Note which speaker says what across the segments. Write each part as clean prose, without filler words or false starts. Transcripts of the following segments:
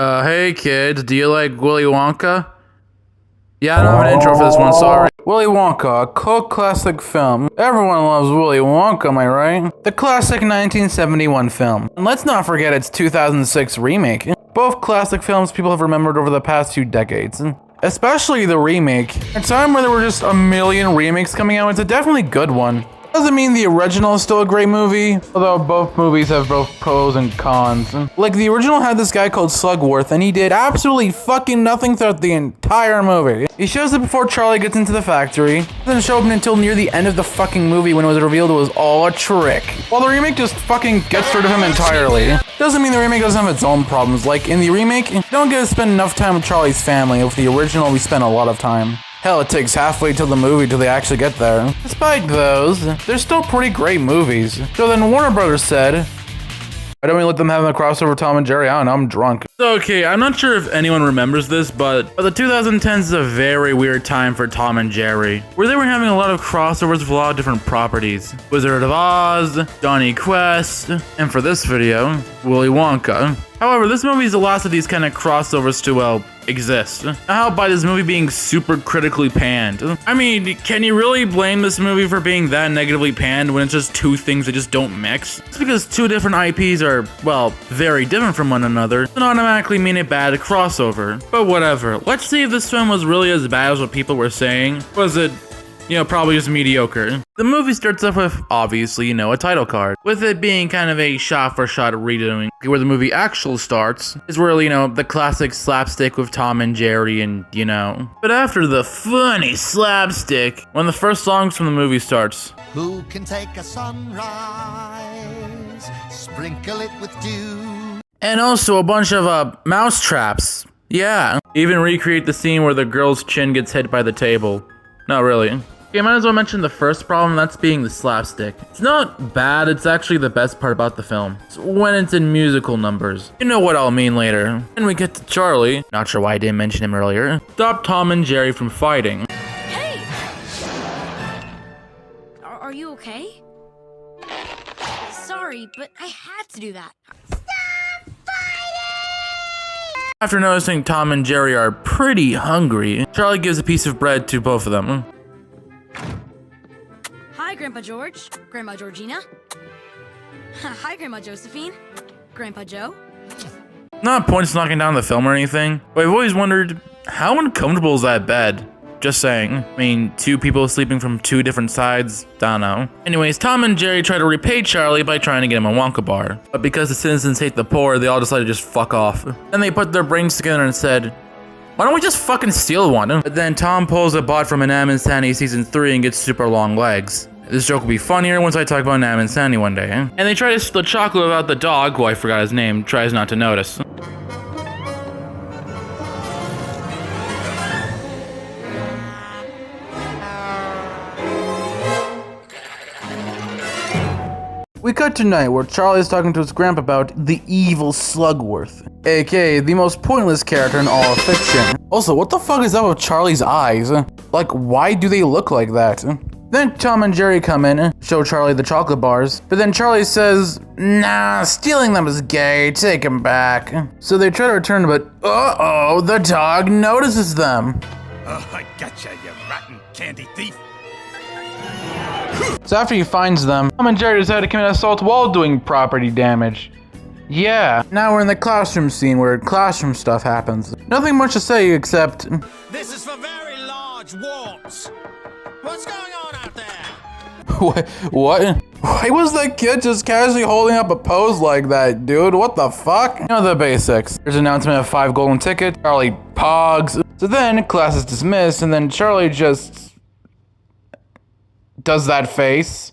Speaker 1: Hey kids, do you like Willy Wonka? Yeah, I don't have an intro for this one, sorry. Willy Wonka, a cult classic film. Everyone loves Willy Wonka, am I right? The classic 1971 film. And let's not forget its 2006 remake. Both classic films people have remembered over the past 2 decades. Especially the remake. At a time where there were just a million remakes coming out, it's a definitely good one. Doesn't mean the original is still a great movie, although both movies have both pros and cons. Like, the original had this guy called Slugworth, and he did absolutely fucking nothing throughout the entire movie. He shows up before Charlie gets into the factory, doesn't show up until near the end of the fucking movie when it was revealed it was all a trick. While the remake just fucking gets rid of him entirely. Doesn't mean the remake doesn't have its own problems. Like, in the remake, you don't get to spend enough time with Charlie's family. With the original, we spent a lot of time. Hell, it takes halfway till the movie till they actually get there. Despite those, they're still pretty great movies. So then Warner Brothers said, why don't we let them have a crossover Tom and Jerry? I don't know, I'm drunk. Okay, I'm not sure if anyone remembers this, but the 2010s is a very weird time for Tom and Jerry, where they were having a lot of crossovers with a lot of different properties. Wizard of Oz, Johnny Quest, and for this video, Willy Wonka. However, this movie is the last of these kind of crossovers to, well, exist. How by this movie being super critically panned? I mean, can you really blame this movie for being that negatively panned when it's just 2 things that just don't mix? It's because 2 different IPs are, well, very different from one another, doesn't automatically mean a bad crossover. But whatever, let's see if this film was really as bad as what people were saying. Was it, probably just mediocre? The movie starts off with, obviously, a title card, with it being kind of a shot-for-shot redoing. Where the movie actually starts is where, the classic slapstick with Tom and Jerry and, But after the funny slapstick, when the first songs from the movie starts.
Speaker 2: Who can take a sunrise, sprinkle it with dew.
Speaker 1: And also a bunch of, mouse traps. Yeah. Even recreate the scene where the girl's chin gets hit by the table. Not really. Okay, might as well mention the first problem, that's being the slapstick. It's not bad, it's actually the best part about the film. It's when it's in musical numbers. You know what I'll mean later. Then we get to Charlie, not sure why I didn't mention him earlier, stop Tom and Jerry from fighting.
Speaker 3: Hey! Are you okay? Sorry, but I had to do that. Stop fighting!
Speaker 1: After noticing Tom and Jerry are pretty hungry, Charlie gives a piece of bread to both of them.
Speaker 3: Hi, Grandpa George. Grandma Georgina. Hi, Grandma Josephine. Grandpa Joe.
Speaker 1: Not points knocking down the film or anything, but I've always wondered, how uncomfortable is that bed? Just saying. I mean, 2 people sleeping from 2 different sides, don't know. Anyways, Tom and Jerry try to repay Charlie by trying to get him a Wonka bar. But because the citizens hate the poor, they all decided to just fuck off. Then they put their brains together and said, why don't we just fucking steal one? But then Tom pulls a bot from an Nam and Sandy season 3 and gets super long legs. This joke will be funnier once I talk about Nam and Sandy one day. And they try to steal chocolate without the dog, who I forgot his name, tries not to notice. We cut tonight where Charlie is talking to his grandpa about the evil Slugworth, aka the most pointless character in all of fiction. Also, what the fuck is up with Charlie's eyes? Like, why do they look like that? Then Tom and Jerry come in, show Charlie the chocolate bars, but then Charlie says, nah, stealing them is gay, take them back. So they try to return, but uh-oh, the dog notices them.
Speaker 4: Oh, I gotcha, you rotten candy thief.
Speaker 1: So after he finds them, Tom and Jerry decide to commit assault while doing property damage. Yeah, now we're in the classroom scene where classroom stuff happens. Nothing much to say except...
Speaker 4: This is for very large warts. What's going on out there?
Speaker 1: What? Why was that kid just casually holding up a pose like that, dude? What the fuck? The basics. There's an announcement of 5 golden tickets. Charlie pogs. So then class is dismissed, and then Charlie just... does that face.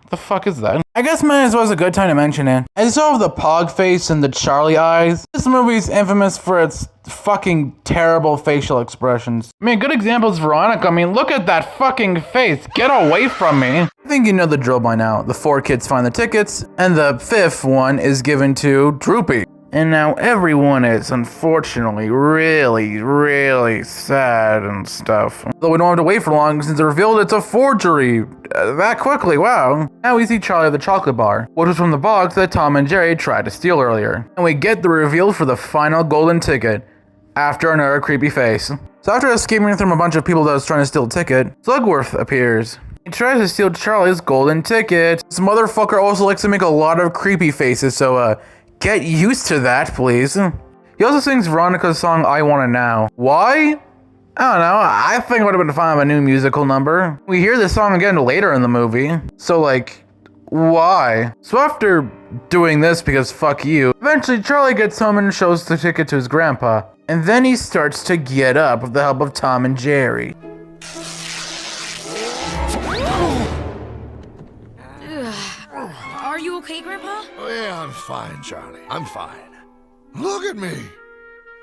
Speaker 1: What the fuck is that? I guess might as well is a good time to mention it. As all of the pog face and the Charlie eyes, this movie is infamous for its fucking terrible facial expressions. I mean, good example is Veronica. I mean, look at that fucking face. Get away from me. I think you know the drill by now. The 4 kids find the tickets, and the 5th one is given to Droopy. And now everyone is, unfortunately, really sad and stuff. Though we don't have to wait for long since it's revealed it's a forgery. That quickly, wow. Now we see Charlie at the chocolate bar, which was from the box that Tom and Jerry tried to steal earlier. And we get the reveal for the final golden ticket, after another creepy face. So after escaping from a bunch of people that was trying to steal a ticket, Slugworth appears. He tries to steal Charlie's golden ticket. This motherfucker also likes to make a lot of creepy faces, so get used to that, please. He also sings Veronica's song I Want It Now. Why? I don't know, I think it would have been fun of a new musical number. We hear this song again later in the movie, so like, why? So after doing this, because fuck you, eventually Charlie gets home and shows the ticket to his grandpa. And then he starts to get up with the help of Tom and Jerry.
Speaker 3: Are you okay, Grandpa?
Speaker 5: Oh, yeah, I'm fine, Charlie. I'm fine. Look at me.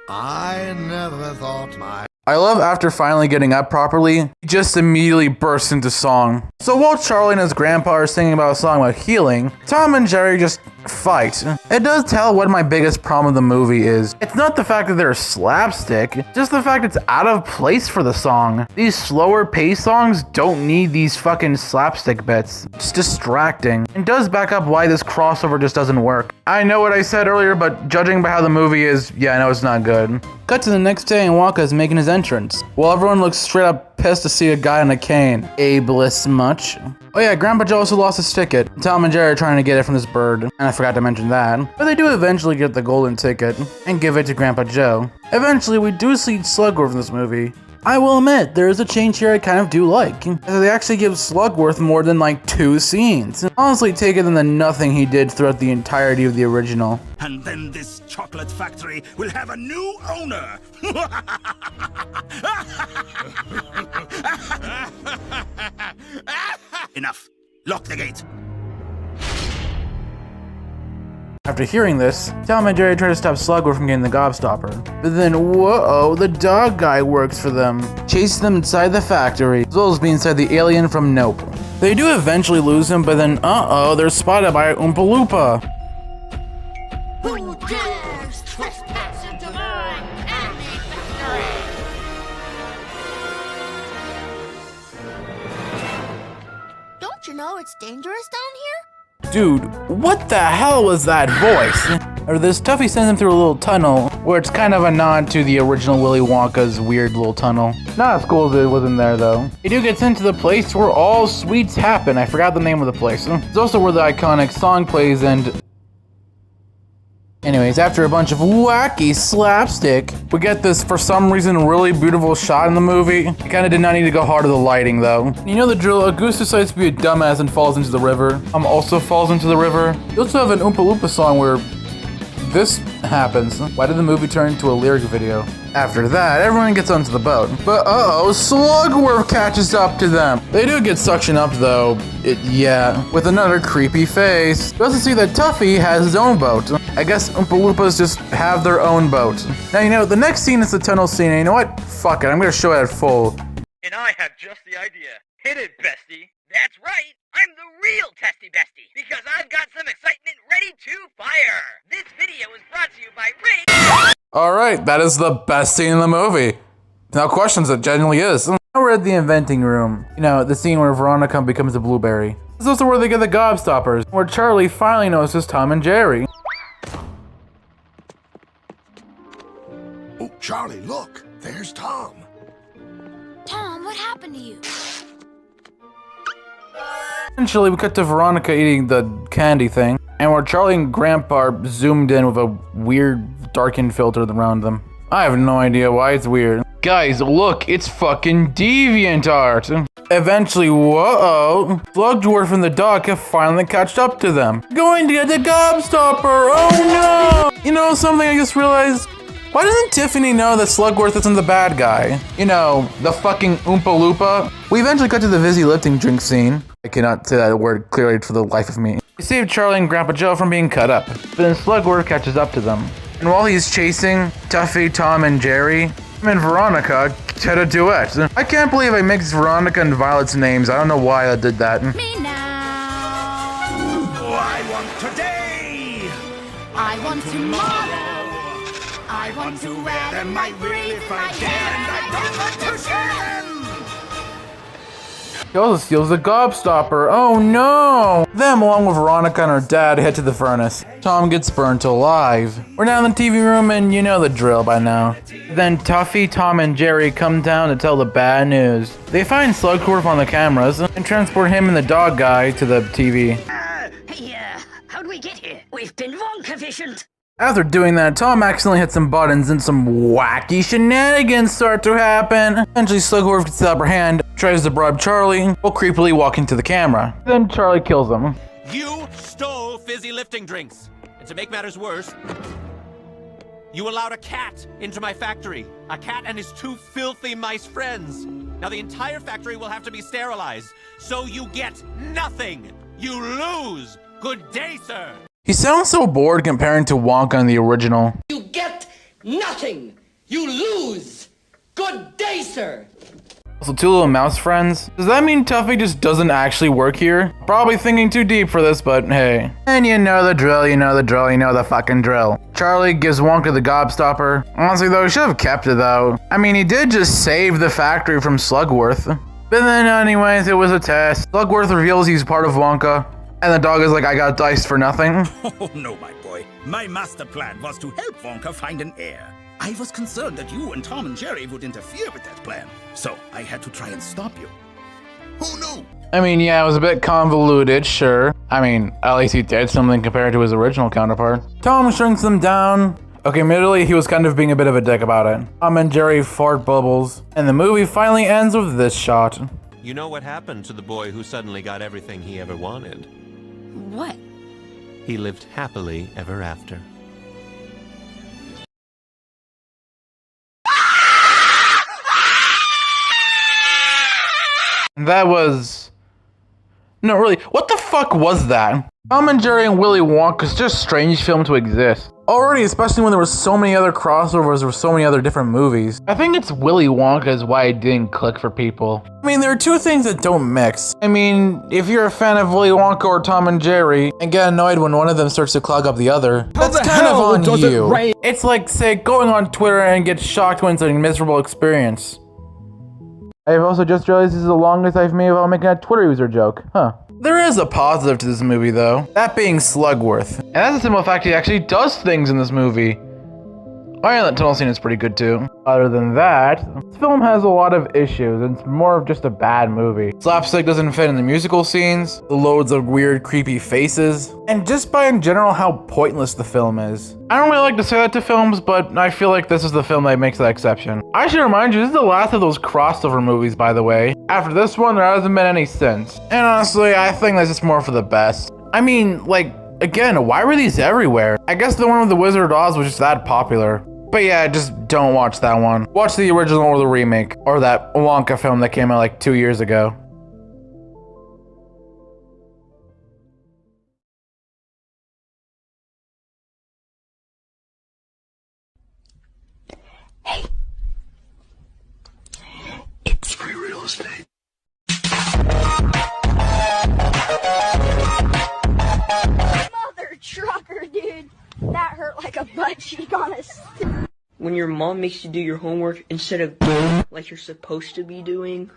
Speaker 5: I never thought
Speaker 1: I love after finally getting up properly, he just immediately bursts into song. So while Charlie and his grandpa are singing about a song about healing, Tom and Jerry just fight. It does tell what my biggest problem with the movie is. It's not the fact that they're slapstick, just the fact it's out of place for the song. These slower paced songs don't need these fucking slapstick bits. It's distracting, and does back up why this crossover just doesn't work. I know what I said earlier, but judging by how the movie is, yeah, I know it's not good. Cut to the next day and Wonka is making his entrance, while everyone looks straight up pissed to see a guy on a cane. Ableist much? Oh yeah, Grandpa Joe also lost his ticket. Tom and Jerry are trying to get it from this bird, and I forgot to mention that. But they do eventually get the golden ticket, and give it to Grandpa Joe. Eventually, we do see Slugworth in this movie. I will admit, there is a change here I kind of do like. They actually give Slugworth more than like 2 scenes. Honestly, take it than the nothing he did throughout the entirety of the original.
Speaker 4: And then this chocolate factory will have a new owner. Enough. Lock the gate.
Speaker 1: After hearing this, Tom and Jerry try to stop Slugworth from getting the gobstopper. But then, whoa, the dog guy works for them, chases them inside the factory, as well as being inside the alien from Nope. They do eventually lose him, but then, they're spotted by Oompa Loompa.
Speaker 6: Who dares trespass into my candy factory? Don't you know it's dangerous down here?
Speaker 1: Dude, what the hell was that voice? Or this Tuffy sends him through a little tunnel, where it's kind of a nod to the original Willy Wonka's weird little tunnel. Not as cool as it was in there, though. He do get sent to the place where all sweets happen. I forgot the name of the place. It's also where the iconic song plays and... Anyways, after a bunch of wacky slapstick, we get this, for some reason, really beautiful shot in the movie. It kinda did not need to go hard with the lighting, though. You know the drill, a goose decides to be a dumbass and falls into the river. Also falls into the river. You also have an Oompa Loompa song where this happens. Why did the movie turn into a lyric video? After that, everyone gets onto the boat. But Slugworth catches up to them. They do get suctioned up though. With another creepy face. You also see that Tuffy has his own boat. I guess Oompa Loompas just have their own boat. Now, you know, the next scene is the tunnel scene, and you know what? Fuck it, I'm gonna show it at full.
Speaker 7: And I have just the idea. Hit it, bestie. That's right. I'm the real Testy Bestie, because I've got some excitement ready to fire. This video is brought to you by Ray.
Speaker 1: Alright, that is the best scene in the movie. No questions, it genuinely is. Now we're at the inventing room. You know, the scene where Veronica becomes a blueberry. This is also where they get the gobstoppers, where Charlie finally notices Tom and Jerry.
Speaker 5: Oh, Charlie, look. There's Tom.
Speaker 3: Tom, what happened to you?
Speaker 1: Eventually, we cut to Veronica eating the candy thing, and where Charlie and Grandpa are zoomed in with a weird darkened filter around them. I have no idea why it's weird. Guys, look, it's fucking DeviantArt. Eventually, Slugworth and the dog have finally catched up to them. Going to get the gobstopper, oh no! You know something I just realized? Why doesn't Tiffany know that Slugworth isn't the bad guy? You know, the fucking Oompa Loompa? We eventually got to the Vizzy lifting drink scene. I cannot say that word clearly for the life of me. We saved Charlie and Grandpa Joe from being cut up, but then Slugworth catches up to them. And while he's chasing Tuffy, Tom, and Jerry, him and Veronica had a duet. I can't believe I mixed Veronica and Violet's names. I don't know why I did that.
Speaker 6: Me now.
Speaker 4: Oh, I want today.
Speaker 6: I want want tomorrow. I want to wear them, I really fight them, and I don't want to share them.
Speaker 1: He also steals the gobstopper. Oh no! Them, along with Veronica and her dad, head to the furnace. Tom gets burnt alive. We're now in the TV room, and you know the drill by now. Then Tuffy, Tom, and Jerry come down to tell the bad news. They find Slugworth on the cameras and transport him and the dog guy to the TV.
Speaker 8: How'd we get here? We've been Wonka visioned.
Speaker 1: After doing that, Tom accidentally hits some buttons and some wacky shenanigans start to happen. Eventually, Slugworth gets the upper hand, tries to bribe Charlie, while creepily walking to the camera. Then Charlie kills him.
Speaker 4: You stole fizzy lifting drinks. And to make matters worse, you allowed a cat into my factory. A cat and his 2 filthy mice friends. Now the entire factory will have to be sterilized. So you get nothing. You lose. Good day, sir.
Speaker 1: He sounds so bored comparing to Wonka in the original.
Speaker 9: You get nothing. You lose. Good day, sir.
Speaker 1: Also, 2 little mouse friends. Does that mean Tuffy just doesn't actually work here? Probably thinking too deep for this, but hey. And you know the drill, you know the drill, you know the fucking drill. Charlie gives Wonka the gobstopper. Honestly though, he should have kept it though. I mean, he did just save the factory from Slugworth. But then anyways, it was a test. Slugworth reveals he's part of Wonka. And the dog is like, I got diced for nothing.
Speaker 10: Oh no, my boy. My master plan was to help Wonka find an heir. I was concerned that you and Tom and Jerry would interfere with that plan. So I had to try and stop you.
Speaker 5: Who knew?
Speaker 1: I mean, yeah, it was a bit convoluted, sure. I mean, at least he did something compared to his original counterpart. Tom shrinks them down. Okay, admittedly, he was kind of being a bit of a dick about it. Tom and Jerry fart bubbles. And the movie finally ends with this shot.
Speaker 4: You know what happened to the boy who suddenly got everything he ever wanted?
Speaker 3: What?
Speaker 4: He lived happily ever after.
Speaker 1: That was... No, really, what the fuck was that? Tom and Jerry and Willy Wonka is just a strange film to exist. Already, especially when there were so many other crossovers with so many other different movies. I think it's Willy Wonka is why it didn't click for people. I mean, there are 2 things that don't mix. I mean, if you're a fan of Willy Wonka or Tom and Jerry, and get annoyed when one of them starts to clog up the other, that's kind of on you. It's like, say, going on Twitter and get shocked when it's a miserable experience. I've also just realized this is the longest I've made without making a Twitter user joke. Huh. There is a positive to this movie though, that being Slugworth. And that's a simple fact, he actually does things in this movie. Oh yeah, that tunnel scene is pretty good too. Other than that, this film has a lot of issues and it's more of just a bad movie. Slapstick doesn't fit in the musical scenes, the loads of weird creepy faces, and just by in general how pointless the film is. I don't really like to say that to films, but I feel like this is the film that makes the exception. I should remind you, this is the last of those crossover movies, by the way. After this one, there hasn't been any since. And honestly, I think this is more for the best. I mean, like, again, why were these everywhere? I guess the one with the Wizard of Oz was just that popular. But yeah, just don't watch that one. Watch the original or the remake, or that Wonka film that came out like 2 years ago.
Speaker 6: Hey. It's free real estate.
Speaker 3: Mother trucker, dude. That hurt like a butt cheek on a stick.
Speaker 9: When your mom makes you do your homework instead of like you're supposed to be doing.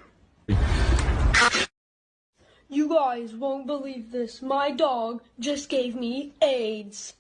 Speaker 11: You guys won't believe this. My dog just gave me AIDS.